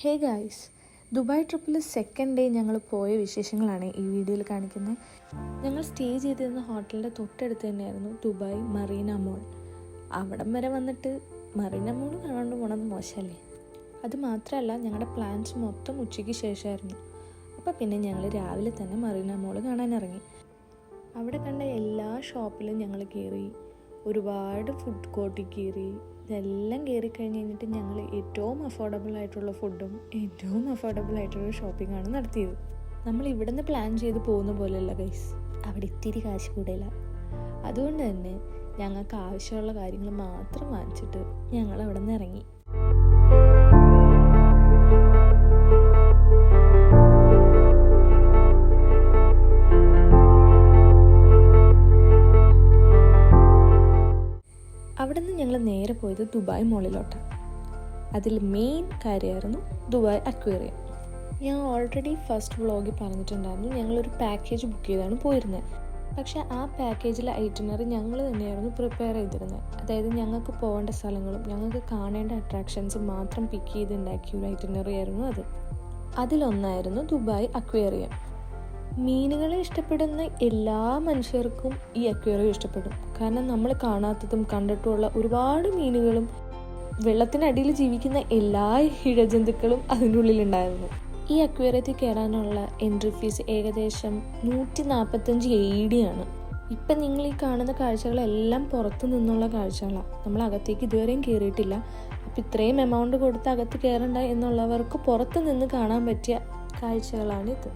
ഹേ guys, Dubai ട്രിപ്പിൽ second day ഞങ്ങൾ പോയ വിശേഷങ്ങളാണ് ഈ വീഡിയോയിൽ കാണിക്കുന്നത്. ഞങ്ങൾ സ്റ്റേ ചെയ്തിരുന്ന ഹോട്ടലിൻ്റെ തൊട്ടടുത്ത് തന്നെയായിരുന്നു ദുബായ് മറീന മോൾ. അവിടം വരെ വന്നിട്ട് മറീന മോൾ കാണാണ്ട് പോകണമെന്ന് മോശമല്ലേ? അത് മാത്രമല്ല, ഞങ്ങളുടെ പ്ലാൻസ് മൊത്തം ഉച്ചയ്ക്ക് ശേഷമായിരുന്നു. അപ്പോൾ പിന്നെ ഞങ്ങൾ രാവിലെ തന്നെ മറീന മോൾ കാണാനിറങ്ങി. അവിടെ കണ്ട എല്ലാ ഷോപ്പിലും ഞങ്ങൾ കയറി, ഒരുപാട് ഫുഡ് കോർട്ടിൽ കയറി. ഇതെല്ലാം കയറി കഴിഞ്ഞിട്ട് ഞങ്ങൾ ഏറ്റവും അഫോർഡബിൾ ആയിട്ടുള്ള ഫുഡും ഏറ്റവും അഫോർഡബിൾ ആയിട്ടുള്ള ഷോപ്പിംഗാണ് നടത്തിയത്. നമ്മൾ ഇവിടെ നിന്ന് പ്ലാൻ ചെയ്ത് പോകുന്ന പോലെയല്ല ഗൈസ്, അവിടെ ഇത്തിരി കാശ് കൂടുതല. അതുകൊണ്ട് തന്നെ ഞങ്ങൾക്ക് ആവശ്യമുള്ള കാര്യങ്ങൾ മാത്രം വാങ്ങിച്ചിട്ട് ഞങ്ങൾ അവിടെ നിന്ന് ഇറങ്ങി. അവിടെ നിന്ന് ഞങ്ങൾ നേരെ പോയത് ദുബായ് മോളിലോട്ടാണ്. അതിൽ മെയിൻ കാര്യമായിരുന്നു ദുബായ് അക്വേറിയം. ഞാൻ ഓൾറെഡി ഫസ്റ്റ് വ്ളോഗിൽ പറഞ്ഞിട്ടുണ്ടായിരുന്നു, ഞങ്ങളൊരു പാക്കേജ് ബുക്ക് ചെയ്താണ് പോയിരുന്നത്. പക്ഷേ ആ പാക്കേജിലെ ഐറ്റിനറി ഞങ്ങൾ തന്നെയായിരുന്നു പ്രിപ്പയർ ചെയ്തിരുന്നത്. അതായത് ഞങ്ങൾക്ക് പോകേണ്ട സ്ഥലങ്ങളും ഞങ്ങൾക്ക് കാണേണ്ട അട്രാക്ഷൻസും മാത്രം പിക്ക് ചെയ്തുണ്ടാക്കിയ ഒരു ഐറ്റിനറി ആയിരുന്നു അത്. അതിലൊന്നായിരുന്നു ദുബായ് അക്വേറിയം. മീനുകളെ ഇഷ്ടപ്പെടുന്ന എല്ലാ മനുഷ്യർക്കും ഈ അക്വേറിയം ഇഷ്ടപ്പെടും. കാരണം നമ്മൾ കാണാത്തതും കണ്ടിട്ടുമുള്ള ഒരുപാട് മീനുകളും വെള്ളത്തിനടിയിൽ ജീവിക്കുന്ന എല്ലാ ഇഴജന്തുക്കളും അതിൻ്റെ ഉള്ളിലുണ്ടായിരുന്നു. ഈ അക്വേറിയത്തിൽ കയറാനുള്ള എൻട്രി ഫീസ് ഏകദേശം 145 AED ആണ്. ഇപ്പം നിങ്ങൾ ഈ കാണുന്ന കാഴ്ചകളെല്ലാം പുറത്തു നിന്നുള്ള കാഴ്ചകളാണ്. നമ്മൾ അകത്തേക്ക് ഇതുവരെയും കയറിയിട്ടില്ല. അപ്പം ഇത്രയും എമൗണ്ട് കൊടുത്ത് അകത്ത് കയറണ്ട എന്നുള്ളവർക്ക് പുറത്ത് നിന്ന് കാണാൻ പറ്റിയ കാഴ്ചകളാണിത്.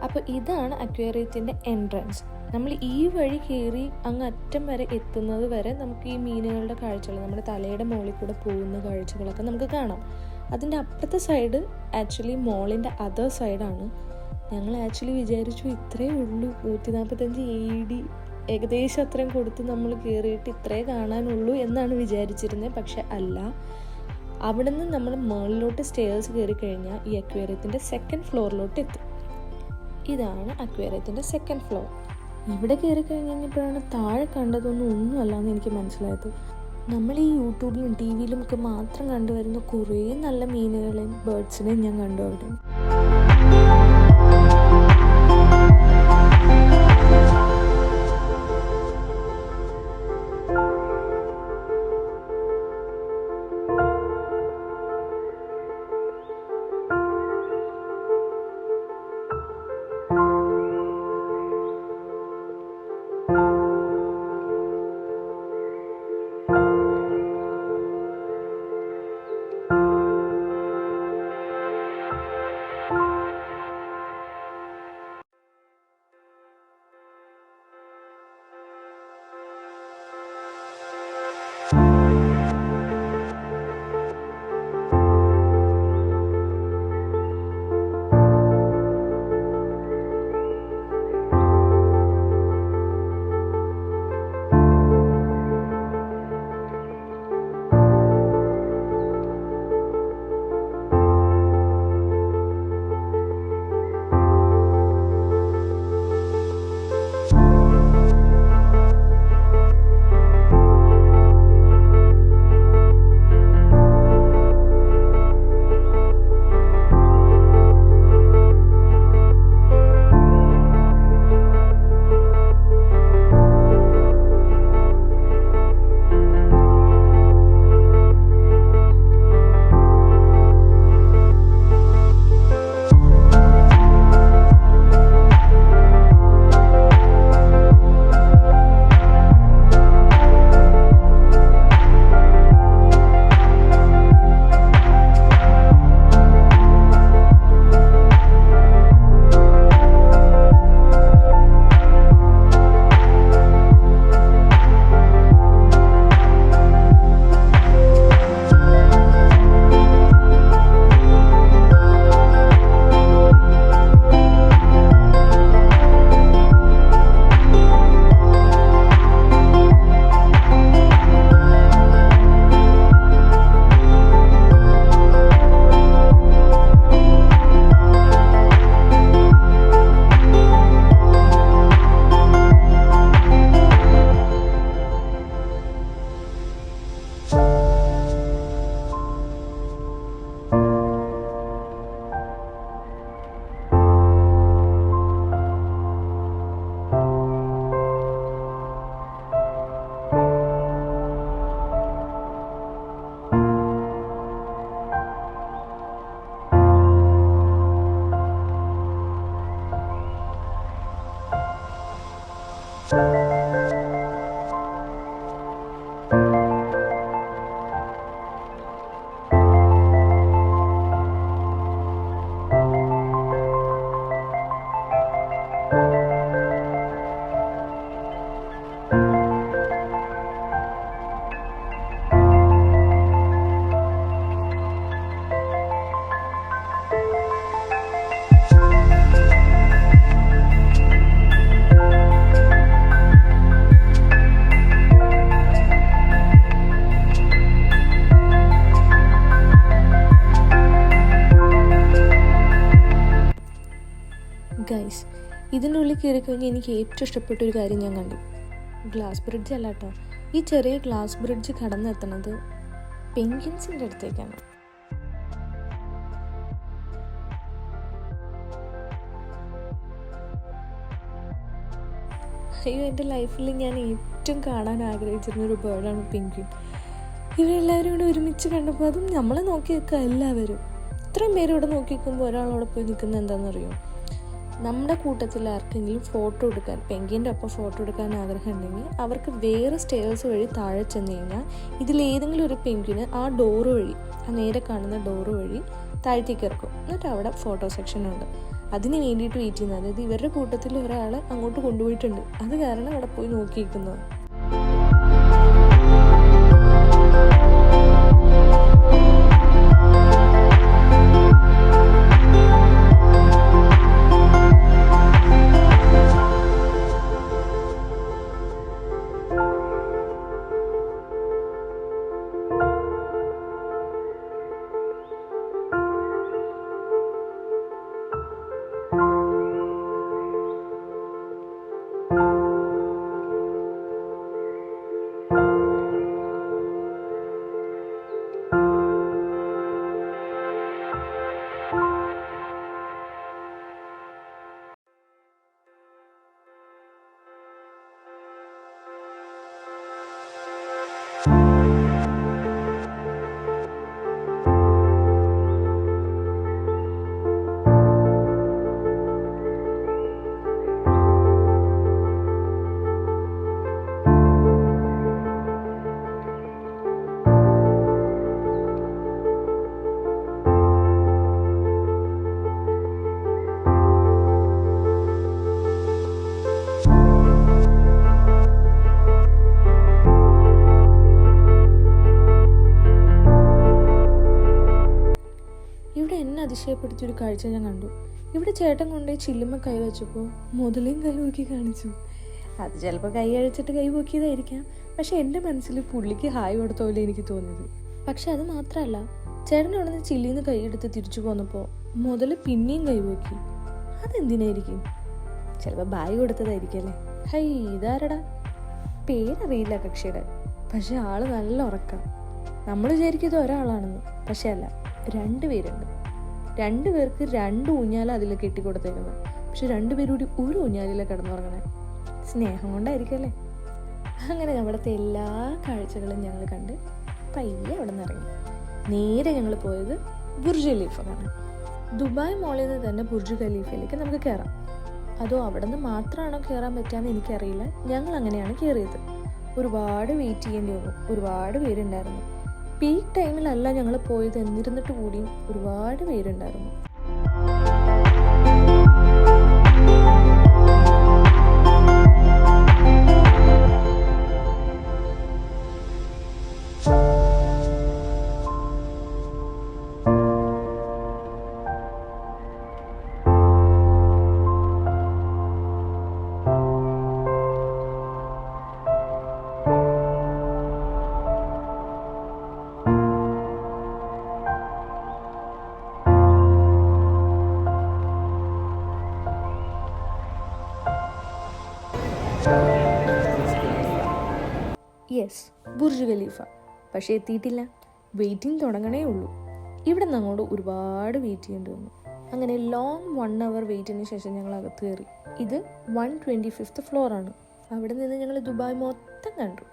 അപ്പോൾ ഇതാണ് അക്വേറിയത്തിൻ്റെ എൻട്രൻസ്. നമ്മൾ ഈ വഴി കയറി അങ്ങ് അറ്റം വരെ എത്തുന്നത് വരെ നമുക്ക് ഈ മീനുകളുടെ കാഴ്ചകൾ, നമ്മുടെ തലയുടെ മുകളിൽ കൂടെ പോകുന്ന കാഴ്ചകളൊക്കെ നമുക്ക് കാണാം. അതിൻ്റെ അപ്പുറത്തെ സൈഡ് ആക്ച്വലി മോളിൻ്റെ അതർ സൈഡാണ്. ഞങ്ങൾ ആക്ച്വലി വിചാരിച്ചു ഇത്രയേ ഉള്ളൂ, 145 AED ഏകദേശം അത്രയും കൊടുത്ത് നമ്മൾ കയറിയിട്ട് ഇത്രേ കാണാനുള്ളൂ എന്നാണ് വിചാരിച്ചിരുന്നത്. പക്ഷെ അല്ല, അവിടെ നിന്ന് നമ്മൾ മുകളിലോട്ട് സ്റ്റെയർസ് കയറി കഴിഞ്ഞാൽ ഈ അക്വേറിയത്തിൻ്റെ സെക്കൻഡ് ഫ്ലോറിലോട്ട് എത്തും. ഇതാണ് അക്വേറിയത്തിൻ്റെ സെക്കൻഡ് ഫ്ലോർ. ഇവിടെ കയറി കഴിഞ്ഞപ്പോഴാണ് താഴെ കണ്ടതൊന്നും ഒന്നുമല്ലാന്ന് എനിക്ക് മനസ്സിലായത്. നമ്മൾ ഈ യൂട്യൂബിലും ടി വിയിലും ഒക്കെ മാത്രം കണ്ടുവരുന്ന കുറേ നല്ല മീനുകളെയും ബേർഡ്സിനെയും ഞാൻ കണ്ടു അവിടെ. ഗൈസ്, ഇതിൻ്റെ ഉള്ളിൽ കയറി കഴിഞ്ഞാൽ എനിക്ക് ഏറ്റവും ഇഷ്ടപ്പെട്ട ഒരു കാര്യം ഞാൻ കണ്ടു. ഗ്ലാസ് ബ്രിഡ്ജ് അല്ല കേട്ടോ, ഈ ചെറിയ ഗ്ലാസ് ബ്രിഡ്ജ് കടന്നെത്തുന്നത് പെൻഗ്വിൻസിൻ്റെ അടുത്തേക്കാണ്. അയ്യോ, എൻ്റെ ലൈഫിൽ ഞാൻ ഏറ്റവും കാണാൻ ആഗ്രഹിച്ചിരുന്നൊരു ബേർഡാണ് പെൻഗ്വിൻ. ഇവരെല്ലാവരും കൂടെ ഒരുമിച്ച് കണ്ടപ്പോൾ, അതും നമ്മളെ നോക്കി നിൽക്കുക എല്ലാവരും. ഇത്രയും പേര് ഇവിടെ നോക്കി നിൽക്കുമ്പോൾ ഒരാളവിടെ പോയി നിൽക്കുന്നത് എന്താണെന്നറിയോ? നമ്മുടെ കൂട്ടത്തിൽ ആർക്കെങ്കിലും ഫോട്ടോ എടുക്കാൻ, പെൻഗ്വിൻ്റെ ഒപ്പം ഫോട്ടോ എടുക്കാൻ ആഗ്രഹം ഉണ്ടെങ്കിൽ അവർക്ക് വേറെ സ്റ്റെയർസ് വഴി താഴെ ചെന്ന് കഴിഞ്ഞാൽ ഇതിലേതെങ്കിലും ഒരു പെൻഗ്വിന് ആ ഡോറ് വഴി, ആ നേരെ കാണുന്ന ഡോറ് വഴി താഴത്തേക്ക് ഇറക്കും. എന്നിട്ട് അവിടെ ഫോട്ടോ സെക്ഷനുണ്ട്. അതിന് വേണ്ടിയിട്ട് വെയിറ്റ് ചെയ്യുന്നത്. അതായത് ഇവരുടെ കൂട്ടത്തിൽ ഒരാളെ അങ്ങോട്ട് കൊണ്ടുപോയിട്ടുണ്ട്, അത് കാരണം അവിടെ പോയി നോക്കിയിരിക്കുന്നത്. അതിശയപ്പെടുത്തിയൊരു കാഴ്ച ഞാൻ കണ്ടു. ഇവിടെ ചേട്ടൻ കൊണ്ടുപോയി ചില്ലുമ്മ കൈ വെച്ചപ്പോൾ മുതലേയും കൈ നോക്കി കാണിച്ചു. അത് ചിലപ്പോൾ കൈ അഴിച്ചിട്ട് കൈ പൊക്കിയതായിരിക്കാം. പക്ഷെ എൻ്റെ മനസ്സിൽ പുള്ളിക്ക് ഹായ് കൊടുത്ത പോലെ എനിക്ക് തോന്നിയത്. പക്ഷെ അത് മാത്രമല്ല, ചേട്ടൻ അവിടെ നിന്ന് ചില്ലിയിൽ നിന്ന് കൈയെടുത്ത് തിരിച്ചു പോന്നപ്പോൾ മുതൽ പിന്നെയും കൈ പൊക്കി. അതെന്തിനായിരിക്കും? ചിലപ്പോൾ ബായ് കൊടുത്തതായിരിക്കും അല്ലേ. ഹൈ, ഇതാരടാ? പേരറിയില്ല കക്ഷിയുടെ, പക്ഷെ ആള് നല്ല ഉറക്കം. നമ്മൾ വിചാരിക്കുന്നത് ഒരാളാണെന്ന്, പക്ഷെ അല്ല, 2 പേരുണ്ട്. 2 പേർക്ക് 2 ഊഞ്ഞാല അതിൽ കെട്ടിക്കൊടുത്തേക്കുന്നത്. പക്ഷെ 2 പേരും കൂടി ഒരു ഊഞ്ഞാലിൽ കിടന്നുറങ്ങണേ. സ്നേഹം കൊണ്ടായിരിക്കും അല്ലേ. അങ്ങനെ അവിടുത്തെ എല്ലാ കാഴ്ചകളും ഞങ്ങൾ കണ്ട് പയ്യെ അവിടെ നിന്ന് ഇറങ്ങി. നേരെ ഞങ്ങൾ പോയത് ബുർജ് ഖലീഫ കാണാൻ. ദുബായ് മോളിൽ നിന്ന് തന്നെ ബുർജ് ഖലീഫയിലേക്ക് നമുക്ക് കയറാം. അതോ അവിടെ നിന്ന് മാത്രമാണോ കയറാൻ പറ്റാമെന്ന് എനിക്കറിയില്ല. ഞങ്ങൾ അങ്ങനെയാണ് കയറിയത്. ഒരുപാട് വെയിറ്റ് ചെയ്യേണ്ടി വന്നു. ഒരുപാട് പേരുണ്ടായിരുന്നു. പീക്ക് ടൈമിലല്ല ഞങ്ങൾ പോയത്, എന്നിരുന്നിട്ട് കൂടിയും ഒരുപാട് പേരുണ്ടായിരുന്നു. Yes, Burj Khalifa. പക്ഷേ എത്തിയിട്ടില്ല. വെയിറ്റിംഗ് തുടങ്ങണേ ഉള്ളൂ. ഇവിടെ നിന്ന് അങ്ങോട്ട് ഒരുപാട് വെയിറ്റ് ചെയ്യേണ്ടി വന്നു. അങ്ങനെ ലോങ് 1 hour വെയിറ്റിന് ശേഷം ഞങ്ങൾ അകത്ത് കയറി. ഇത് 125th ഫ്ലോറാണ്. അവിടെ നിന്ന് ഞങ്ങൾ ദുബായ് മൊത്തം കണ്ടു.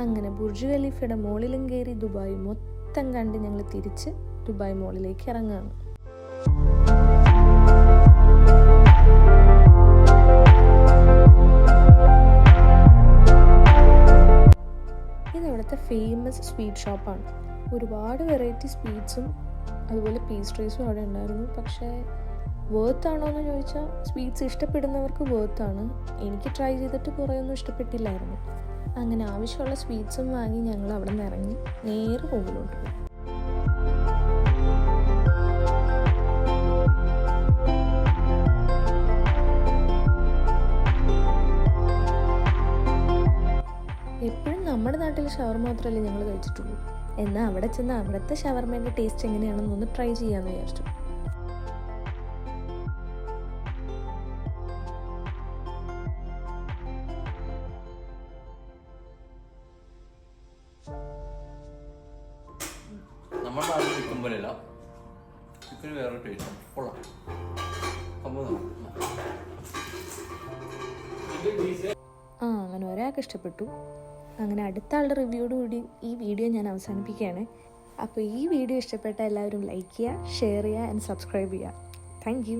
അങ്ങനെ ബുർജ് ഖലീഫയുടെ മുകളിലും കയറി ദുബായ് മൊത്തം കണ്ട് ഞങ്ങൾ തിരിച്ച് ദുബായ് മോളിലേക്ക് ഇറങ്ങുകയാണ്. ഇതവിടുത്തെ ഫേമസ് സ്വീറ്റ് ഷോപ്പാണ്. ഒരുപാട് വെറൈറ്റി സ്വീറ്റ്സും അതുപോലെ പേസ്ട്രീസും അവിടെ ഉണ്ടായിരുന്നു. പക്ഷേ വേർത്താണോ എന്ന് ചോദിച്ചാൽ സ്വീറ്റ്സ് ഇഷ്ടപ്പെടുന്നവർക്ക് വേർത്താണ്. എനിക്ക് ട്രൈ ചെയ്തിട്ട് കുറേയൊന്നും ഇഷ്ടപ്പെട്ടില്ലായിരുന്നു. അങ്ങനെ ആവശ്യമുള്ള സ്വീറ്റ്സും വാങ്ങി ഞങ്ങൾ അവിടെ നിന്ന് ഇറങ്ങി നേരെ റൂമിലോട്ട് പോയി. എപ്പോഴും നമ്മുടെ നാട്ടിൽ ഷവർമ മാത്രമല്ലേ ഞങ്ങൾ കഴിച്ചിട്ടുള്ളൂ. എന്നാൽ അവിടെ ചെന്ന് അവിടുത്തെ ഷവർമേൻ്റെ ടേസ്റ്റ് എങ്ങനെയാണെന്നൊന്ന് ട്രൈ ചെയ്യാമെന്ന് വിചാരിച്ചു. നമ്മുടെ നാട്ടിൽ ചിക്കൻ പോലെയല്ല, ചിക്കന് വേറെ ടേസ്റ്റ് കൊള്ളാം. അങ്ങനെ ഒരാൾക്ക് ഇഷ്ടപ്പെട്ടു. അങ്ങനെ അടുത്ത ആളുടെ റിവ്യൂയോടുകൂടി ഈ വീഡിയോ ഞാൻ അവസാനിപ്പിക്കുകയാണ്. അപ്പോൾ ഈ വീഡിയോ ഇഷ്ടപ്പെട്ട എല്ലാവരും ലൈക്ക് ചെയ്യുക, ഷെയർ ചെയ്യുക ആൻഡ് സബ്സ്ക്രൈബ് ചെയ്യുക. Thank you.